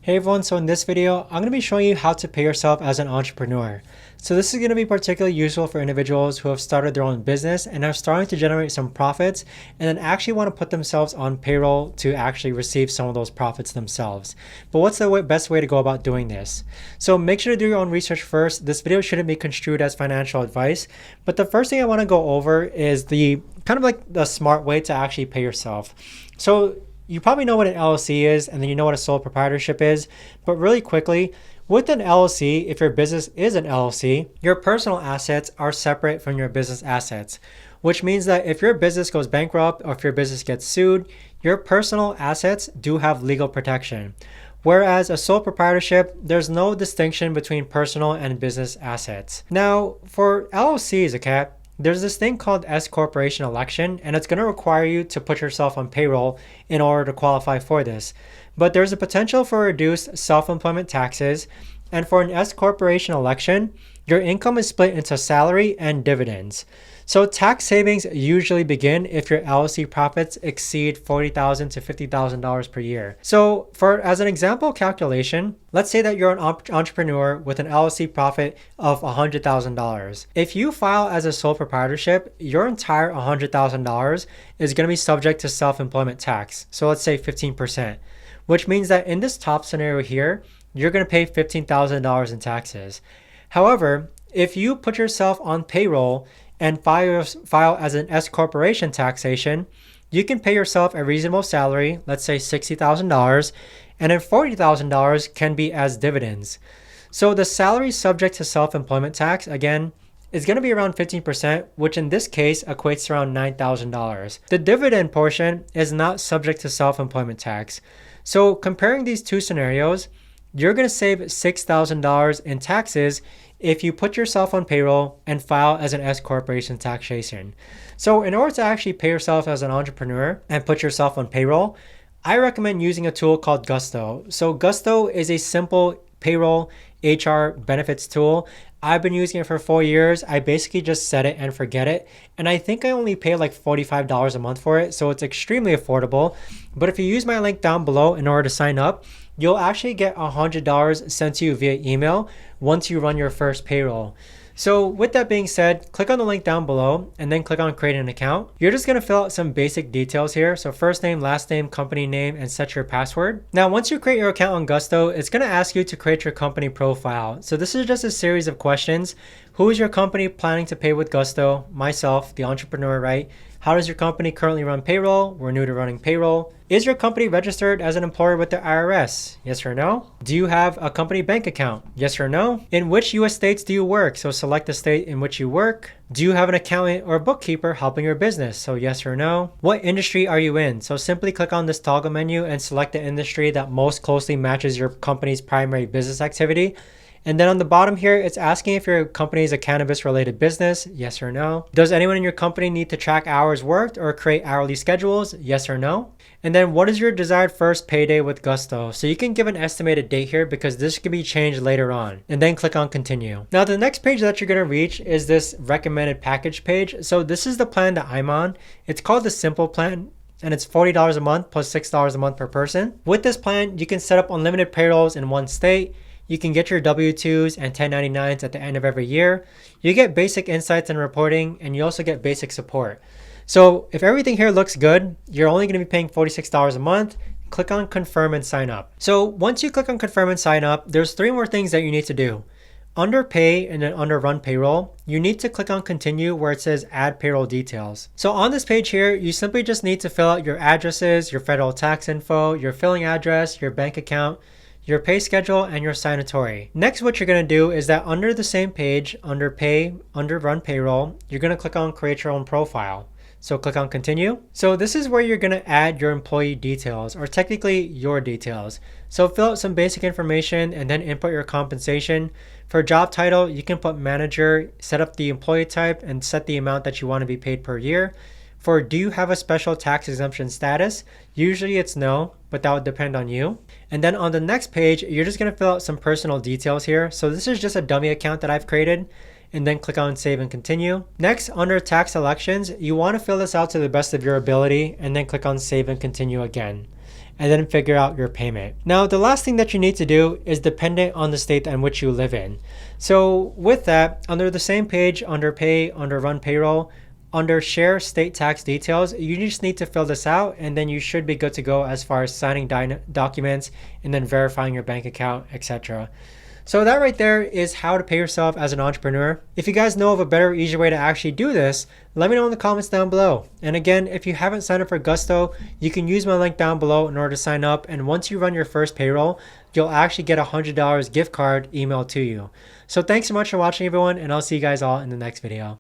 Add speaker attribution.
Speaker 1: Hey everyone, so in this video, I'm going to be showing you how to pay yourself as an entrepreneur. So this is going to be particularly useful for individuals who have started their own business and are starting to generate some profits and then actually want to put themselves on payroll to actually receive some of those profits themselves. But what's the best way to go about doing this? So make sure to do your own research first. This video shouldn't be construed as financial advice, but the first thing I want to go over is the kind of like the smart way to actually pay yourself. So you probably know what an LLC is, and then you know what a sole proprietorship is. But really quickly, with an LLC, if your business is an LLC, your personal assets are separate from your business assets, which means that if your business goes bankrupt or if your business gets sued, your personal assets do have legal protection. Whereas a sole proprietorship, there's no distinction between personal and business assets. Now, for LLCs, okay, there's this thing called S corporation election, and it's going to require you to put yourself on payroll in order to qualify for this. But there's a potential for reduced self-employment taxes, and for an S corporation election, your income is split into salary and dividends. So tax savings usually begin if your LLC profits exceed $40,000 to $50,000 per year. So as an example calculation, let's say that you're an entrepreneur with an LLC profit of $100,000. If you file as a sole proprietorship, your entire $100,000 is going to be subject to self-employment tax. So let's say 15%, which means that in this top scenario here, you're going to pay $15,000 in taxes. However, if you put yourself on payroll and file as an S corporation taxation, you can pay yourself a reasonable salary, let's say $60,000, and then $40,000 can be as dividends. So the salary subject to self-employment tax, again, is going to be around 15%, which in this case equates to around $9,000. The dividend portion is not subject to self-employment tax. So comparing these two scenarios, you're going to save $6,000 in taxes if you put yourself on payroll and file as an S corporation taxation. So in order to actually pay yourself as an entrepreneur and put yourself on payroll, I recommend using a tool called Gusto. So Gusto is a simple payroll HR benefits tool. I've been using it for 4 years. I basically just set it and forget it. And I think I only pay like $45 a month for it. So it's extremely affordable. But if you use my link down below in order to sign up, you'll actually get $100 sent to you via email once you run your first payroll. So with that being said, click on the link down below and then click on create an account. You're just going to fill out some basic details here. So first name, last name, company name, and set your password. Now, once you create your account on Gusto, it's going to ask you to create your company profile. So this is just a series of questions. Who is your company planning to pay with Gusto? Myself, the entrepreneur, right? How does your company currently run payroll? We're new to running payroll. Is your company registered as an employer with the IRS? Yes or no? Do you have a company bank account? Yes or no? In which US states do you work? So select the state in which you work. Do you have an accountant or bookkeeper helping your business? So yes or no? What industry are you in? So simply click on this toggle menu and select the industry that most closely matches your company's primary business activity. And then on the bottom here, it's asking if your company is a cannabis related business, yes or no. Does anyone in your company need to track hours worked or create hourly schedules, yes or no. And then what is your desired first payday with Gusto? So you can give an estimated date here because this can be changed later on. And then click on continue. Now the next page that you're going to reach is this recommended package page. So this is the plan that I'm on. It's called the Simple Plan, and it's $40 a month plus $6 a month per person. With this plan, you can set up unlimited payrolls in one state. You can get your W-2s and 1099s at the end of every year. You get basic insights and reporting, and you also get basic support. So if everything here looks good, you're only going to be paying $46 a month. Click on confirm and sign up. So once you click on confirm and sign up, there's 3 more things that you need to do. Under pay and then under run payroll, you need to click on continue where it says add payroll details. So on this page here, you simply just need to fill out your addresses, your federal tax info, your filling address, your bank account, your pay schedule, and your signatory. Next, what you're going to do is that under the same page, under pay, under run payroll, you're going to click on create your own profile. So click on continue. So this is where you're going to add your employee details, or technically your details. So fill out some basic information and then input your compensation. For job title, you can put manager, set up the employee type, and set the amount that you want to be paid per year. For do you have a special tax exemption status? Usually it's no, but that would depend on you. And then on the next page, you're just going to fill out some personal details here. So this is just a dummy account that I've created. And then click on save and continue. Next, under tax elections, you want to fill this out to the best of your ability and then click on save and continue again. and then figure out your payment. Now, the last thing that you need to do is dependent on the state in which you live in. So with that, under the same page, under pay, under run payroll, under share state tax details, you just need to fill this out and then you should be good to go as far as signing documents and then verifying your bank account, etc. So that right there is how to pay yourself as an entrepreneur. If you guys know of a better, easier way to actually do this, let me know in the comments down below. And again, if you haven't signed up for Gusto, you can use my link down below in order to sign up. And once you run your first payroll, you'll actually get a $100 gift card emailed to you. So thanks so much for watching, everyone, and I'll see you guys all in the next video.